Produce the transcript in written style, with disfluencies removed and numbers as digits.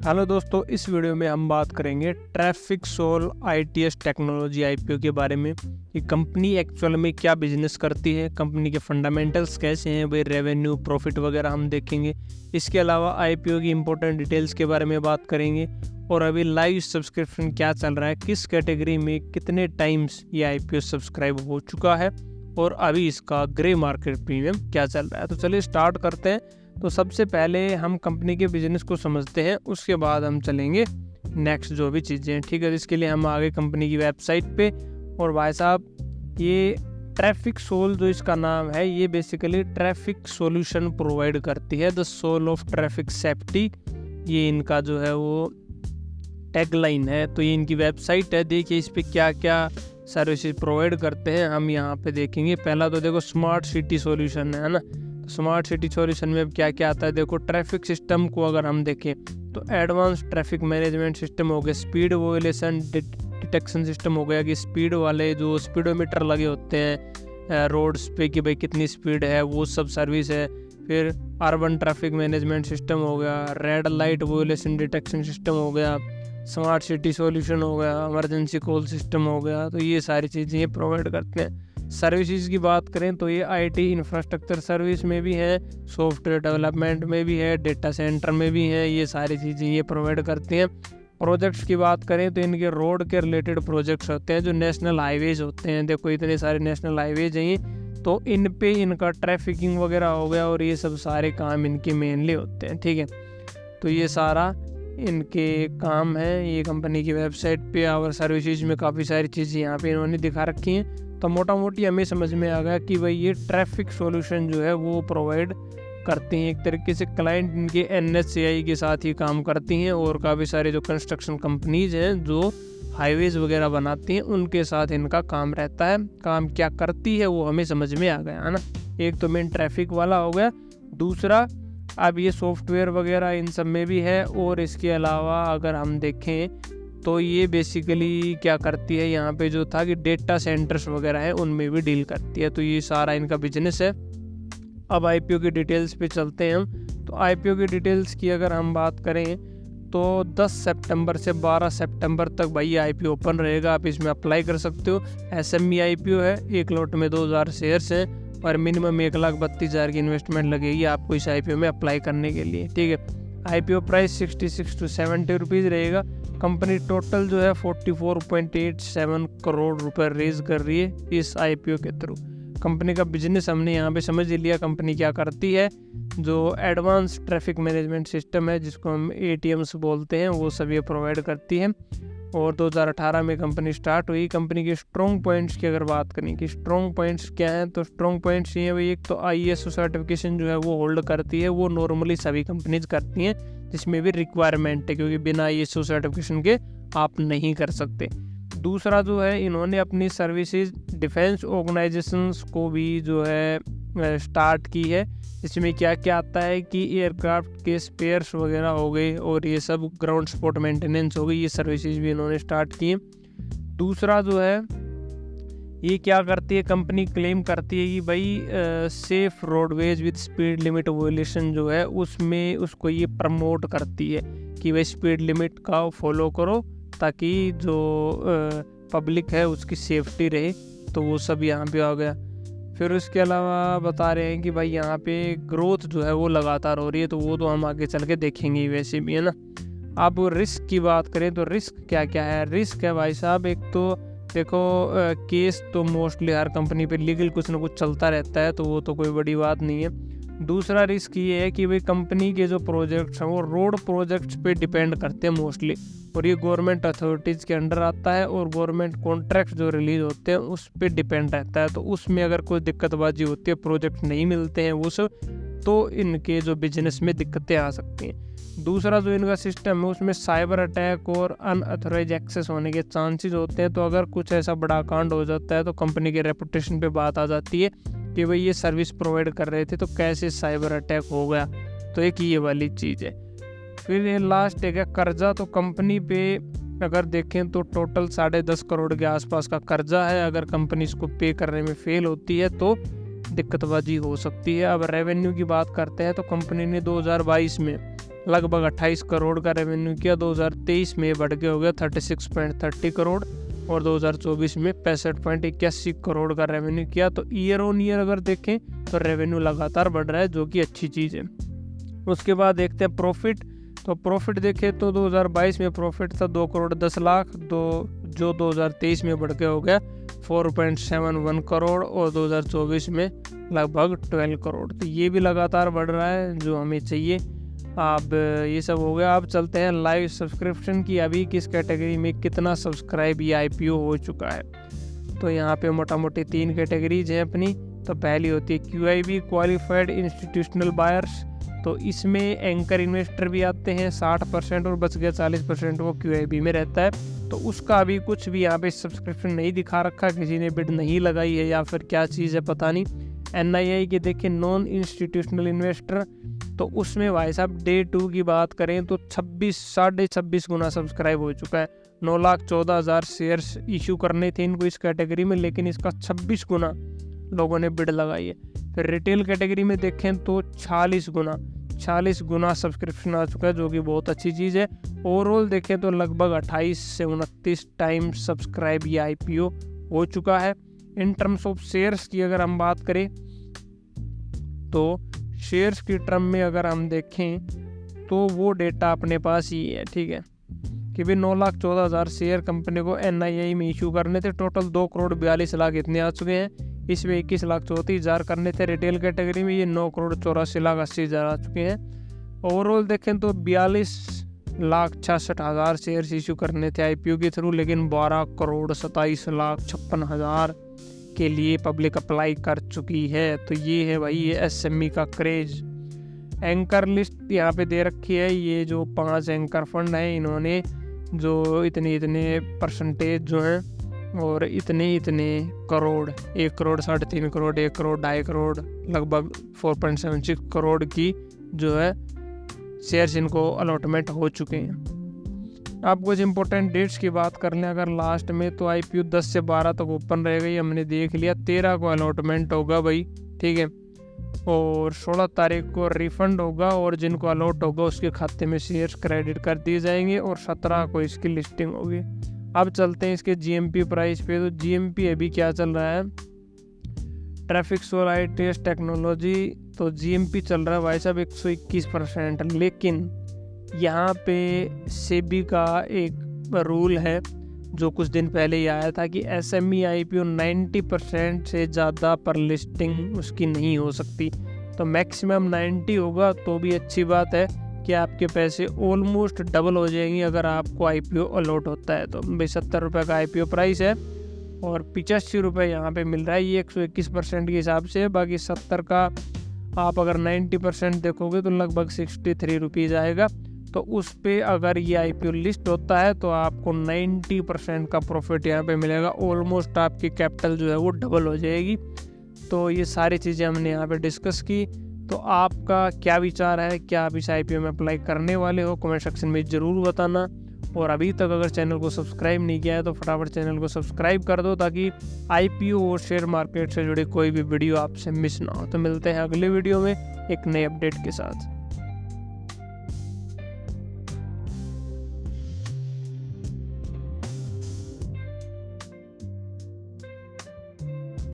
Hello दोस्तों, इस video में हम बात करेंगे traffic sol ITS technology IPO के बारे में कि कंपनी एक्चुअल में क्या बिजनेस करती है, कंपनी के फंडामेंटल्स कैसे हैं, भाई रेवेन्यू प्रॉफिट वगैरह हम देखेंगे। इसके अलावा IPO की इंपॉर्टेंट डिटेल्स के बारे में बात करेंगे और अभी लाइव सब्सक्रिप्शन क्या चल रहा है, किस कैटेगरी में कितने टाइम्स ये IPO सब्सक्राइब हो चुका है और अभी इसका ग्रे मार्केट प्रीमियम क्या चल रहा है। तो चलिए स्टार्ट करते हैं। तो सबसे पहले हम कंपनी के बिजनेस को समझते हैं, उसके बाद हम चलेंगे नेक्स्ट जो भी चीज़ें हैं, ठीक है। इसके लिए हम आगे कंपनी की वेबसाइट पे। और भाई साहब, ये ट्रैफिक सोल जो इसका नाम है, ये बेसिकली ट्रैफिक सॉल्यूशन प्रोवाइड करती है, the soul of traffic safety. ये इनका जो है वो टैगलाइन है। तो ये इनकी वेबसाइट है, देखिए इस पर क्या क्या सर्विसेज प्रोवाइड करते हैं हम यहाँ पे देखेंगे। पहला तो देखो स्मार्ट सिटी सॉल्यूशन है ना। स्मार्ट सिटी सॉल्यूशन में अब क्या क्या आता है, देखो ट्रैफिक सिस्टम को अगर हम देखें तो एडवांस ट्रैफिक मैनेजमेंट सिस्टम हो गया, स्पीड वोलेशन डिटेक्शन सिस्टम हो गया कि स्पीड वाले जो स्पीडोमीटर लगे होते हैं रोड्स पे कि भाई कितनी स्पीड है, वो सब सर्विस है। फिर अर्बन ट्रैफिक मैनेजमेंट सिस्टम हो गया, रेड लाइट वोलेशन डिटेक्शन सिस्टम हो गया, स्मार्ट सिटी सॉल्यूशन हो गया, इमरजेंसी कॉल सिस्टम हो गया। तो ये सारी चीज़ें ये प्रोवाइड करते हैं। सर्विसेज की बात करें तो ये IT इंफ्रास्ट्रक्चर सर्विस में भी है, सॉफ्टवेयर डेवलपमेंट में भी है, डेटा सेंटर में भी है, ये सारी चीज़ें ये प्रोवाइड करती हैं। प्रोजेक्ट्स की बात करें तो इनके रोड के रिलेटेड प्रोजेक्ट्स होते हैं, जो नेशनल हाईवेज होते हैं। देखो इतने सारे नेशनल हाईवेज हैं, तो इन पे इनका ट्रैफिकिंग वगैरह हो गया और ये सब सारे काम इनके मेनली होते हैं, ठीक है। तो ये सारा इनके काम है। ये कंपनी की वेबसाइट पे और सर्विसेज में काफ़ी सारी चीज़ें यहाँ पे इन्होंने दिखा रखी हैं। तो मोटा मोटी हमें समझ में आ गया कि भाई ये ट्रैफिक सॉल्यूशन जो है वो प्रोवाइड करती हैं। एक तरीके से क्लाइंट इनके NHAI के साथ ही काम करती हैं और काफ़ी सारे जो कंस्ट्रक्शन कंपनीज हैं जो हाईवेज वगैरह बनाती हैं उनके साथ इनका काम रहता है। काम क्या करती है वो हमें समझ में आ गया है ना। एक तो मेन ट्रैफिक वाला हो गया, दूसरा अब ये सॉफ्टवेयर वगैरह इन सब में भी है। और इसके अलावा अगर हम देखें तो ये बेसिकली क्या करती है, यहाँ पे जो था कि डेटा सेंटर्स वगैरह है उनमें भी डील करती है। तो ये सारा इनका बिजनेस है। अब IPO की डिटेल्स पे चलते हैं हम। तो IPO की डिटेल्स की अगर हम बात करें तो 10 सितंबर से 12 सितंबर तक भाई ये IPO ओपन रहेगा, आप इसमें अप्लाई कर सकते हो। SME IPO है, एक लॉट में 2000 शेयर्स हैं और मिनिमम 1,32,000 की इन्वेस्टमेंट लगेगी आपको इस IPO में अप्लाई करने के लिए, ठीक है। IPO प्राइस 66 to 70 रुपीज़ रहेगा। कंपनी टोटल जो है 44.87 करोड़ रुपए रेज कर रही है इस IPO के थ्रू। कंपनी का बिजनेस हमने यहाँ पे समझ लिया, कंपनी क्या करती है। जो एडवांस ट्रैफिक मैनेजमेंट सिस्टम है जिसको हम ATMs बोलते हैं, वो सब ये प्रोवाइड करती है। और 2018 में कंपनी स्टार्ट हुई। कंपनी के स्ट्रॉन्ग पॉइंट्स की अगर बात करें कि स्ट्रॉन्ग पॉइंट्स क्या हैं, तो स्ट्रॉन्ग पॉइंट्स ये हैं भाई, एक तो ISO सर्टिफिकेशन जो है वो होल्ड करती है, वो नॉर्मली सभी कंपनीज करती हैं, जिसमें भी रिक्वायरमेंट है क्योंकि बिना ISO सर्टिफिकेशन के आप नहीं कर सकते। दूसरा जो है, इन्होंने अपनी सर्विसेज डिफेंस ऑर्गेनाइजेशंस को भी जो है स्टार्ट की है। इसमें क्या क्या आता है कि एयरक्राफ्ट के स्पेयर्स वगैरह हो गए और ये सब ग्राउंड सपोर्ट मेंटेनेंस हो गई, ये सर्विसेज भी इन्होंने स्टार्ट की है। दूसरा जो है, ये क्या करती है, कंपनी क्लेम करती है कि भाई safe roadways with speed limit वोलेशन जो है उसमें उसको ये प्रमोट करती है कि भाई स्पीड लिमिट का फॉलो करो ताकि जो पब्लिक है उसकी सेफ्टी रहे। तो वो सब यहाँ पे आ गया। फिर उसके अलावा बता रहे हैं कि भाई यहाँ पे ग्रोथ जो है वो लगातार हो रही है, तो वो तो हम आगे चल के देखेंगे वैसे भी, है ना। अब रिस्क की बात करें तो रिस्क क्या क्या है। रिस्क है भाई साहब, एक तो देखो केस तो मोस्टली हर कंपनी पे लीगल कुछ ना कुछ चलता रहता है, तो वो तो कोई बड़ी बात नहीं है। दूसरा रिस्क ये है कि भाई कंपनी के जो प्रोजेक्ट्स हैं वो रोड प्रोजेक्ट्स पे डिपेंड करते हैं मोस्टली, और ये गवर्नमेंट अथॉरिटीज़ के अंडर आता है और गवर्नमेंट कॉन्ट्रैक्ट जो रिलीज होते हैं उस पर डिपेंड रहता है। तो उसमें अगर कोई दिक्कतबाजी होती है, प्रोजेक्ट नहीं मिलते हैं वो सब, तो इनके जो बिजनेस में दिक्कतें आ सकती हैं। दूसरा जो इनका सिस्टम है उसमें साइबर अटैक और अनऑथराइज एक्सेस होने के चांसेस होते हैं। तो अगर कुछ ऐसा बड़ा कांड हो जाता है तो कंपनी के रेपुटेशन पे बात आ जाती है कि भाई ये सर्विस प्रोवाइड कर रहे थे तो कैसे साइबर अटैक हो गया। तो एक ये वाली चीज़ है। फिर ये लास्ट है कर्जा। तो कंपनी पे अगर देखें तो टोटल 10.5 करोड़ के आसपास का कर्जा है। अगर कंपनी इसको पे करने में फेल होती है तो दिक्कतबाजी हो सकती है। अब रेवेन्यू की बात करते हैं तो कंपनी ने 2022 में लगभग 28 करोड़ का रेवेन्यू किया। 2023 में बढ़ के हो गया 36.30 करोड़ और 2024 में 65.81 करोड़ का रेवेन्यू किया। तो ईयर ऑन ईयर अगर देखें तो रेवेन्यू लगातार बढ़ रहा है, जो कि अच्छी चीज़ है। उसके बाद देखते हैं प्रॉफिट। तो प्रॉफिट देखें तो 2022 में प्रॉफिट था 2 करोड़ 10 लाख, जो 2023 में बढ़ के हो गया 4.71 करोड़ और 2024 में लगभग 12 करोड़। तो ये भी लगातार बढ़ रहा है, जो हमें चाहिए। अब ये सब हो गया। अब चलते हैं लाइव सब्सक्रिप्शन की, अभी किस कैटेगरी में कितना सब्सक्राइब या IPO हो चुका है। तो यहाँ पे मोटा मोटी 3 कैटेगरीज हैं अपनी। तो पहली होती है QIB, क्वालिफाइड इंस्टीट्यूशनल बायर्स। तो इसमें एंकर इन्वेस्टर भी आते हैं 60% और बच गया 40% वो QIB में रहता है। तो उसका अभी कुछ भी यहाँ पे सब्सक्रिप्शन नहीं दिखा रखा, किसी ने बिड नहीं लगाई है या फिर क्या चीज़ है पता नहीं। NII के देखें नॉन इंस्टीट्यूशनल इन्वेस्टर, तो उसमें भाई साहब डे 2 की बात करें तो 26 गुना सब्सक्राइब हो चुका है। 9,14,000 शेयर्स इशू करने थे इनको इस कैटेगरी में, लेकिन इसका 26 गुना लोगों ने बिड लगाई है। फिर रिटेल कैटेगरी में देखें तो 40 गुना सब्सक्रिप्शन आ चुका है, जो कि बहुत अच्छी चीज़ है। ओवरऑल देखें तो लगभग 28 से 29 टाइम सब्सक्राइब या IPO हो चुका है। इन टर्म्स ऑफ शेयर्स की अगर हम बात करें तो शेयर्स की टर्म में अगर हम देखें तो वो डेटा अपने पास ही है, ठीक है, कि भी 9,14,000 शेयर कंपनी को NII में इशू करने थे। टोटल 2 करोड़ 42 लाख इतने आ चुके हैं। इसमें 21,34,000 करने थे रिटेल कैटेगरी में, ये 9 करोड़ 84,80,000 आ चुके हैं। ओवरऑल देखें तो 42,66,000 शेयर्स इशू करने थे IPO के थ्रू, लेकिन 12 करोड़ 27,56,000 के लिए पब्लिक अप्लाई कर चुकी है। तो ये है भाई ये SME का क्रेज। एंकर लिस्ट यहाँ पे दे रखी है। ये जो 5 एंकर फंड हैं, इन्होंने जो इतने परसेंटेज जो हैं और इतने करोड़, 1 करोड़ 3.5 करोड़, 1 करोड़ 2.5 करोड़, लगभग 4.76 करोड़ की जो है शेयर्स इनको अलॉटमेंट हो चुके हैं। अब कुछ इंपॉर्टेंट डेट्स की बात कर लें अगर लास्ट में, तो IPO 10 से 12 तक ओपन रहेगा, ये हमने देख लिया। 13 को अलॉटमेंट होगा भाई, ठीक है, और 16 तारीख को रिफंड होगा और जिनको अलॉट होगा उसके खाते में शेयर्स क्रेडिट कर दिए जाएंगे और 17 को इसकी लिस्टिंग होगी। अब चलते हैं इसके GMP प्राइस पे। तो GMP अभी क्या चल रहा है, ट्रैफिक सोल ITS टेक्नोलॉजी, तो GMP चल रहा है भाई साहब 121%। लेकिन यहाँ पे सेबी का एक रूल है जो कुछ दिन पहले ही आया था कि SME IPO 90% से ज़्यादा पर लिस्टिंग उसकी नहीं हो सकती। तो मैक्सिमम 90 होगा तो भी अच्छी बात है कि आपके पैसे ऑलमोस्ट डबल हो जाएंगे अगर आपको IPO अलॉट होता है। तो 70 रुपये का IPO प्राइस है और 85 रुपये यहाँ पे मिल रहा है। ये 121% के हिसाब से। बाकी 70 का आप अगर 90% देखोगे तो लगभग 63 रुपीज़ आएगा। तो उस पे अगर ये IPO लिस्ट होता है तो आपको 90% का प्रॉफिट यहाँ पे मिलेगा। ऑलमोस्ट आपकी कैपिटल जो है वो डबल हो जाएगी। तो ये सारी चीज़ें हमने यहाँ पे डिस्कस की। तो आपका क्या विचार है, क्या आप इस IPO में अप्लाई करने वाले हो, कमेंट सेक्शन में ज़रूर बताना। और अभी तक अगर चैनल को सब्सक्राइब नहीं किया है तो फटाफट चैनल को सब्सक्राइब कर दो ताकि IPO और शेयर मार्केट से जुड़ी कोई भी वीडियो आपसे मिस ना हो। तो मिलते हैं अगले वीडियो में एक नए अपडेट के साथ।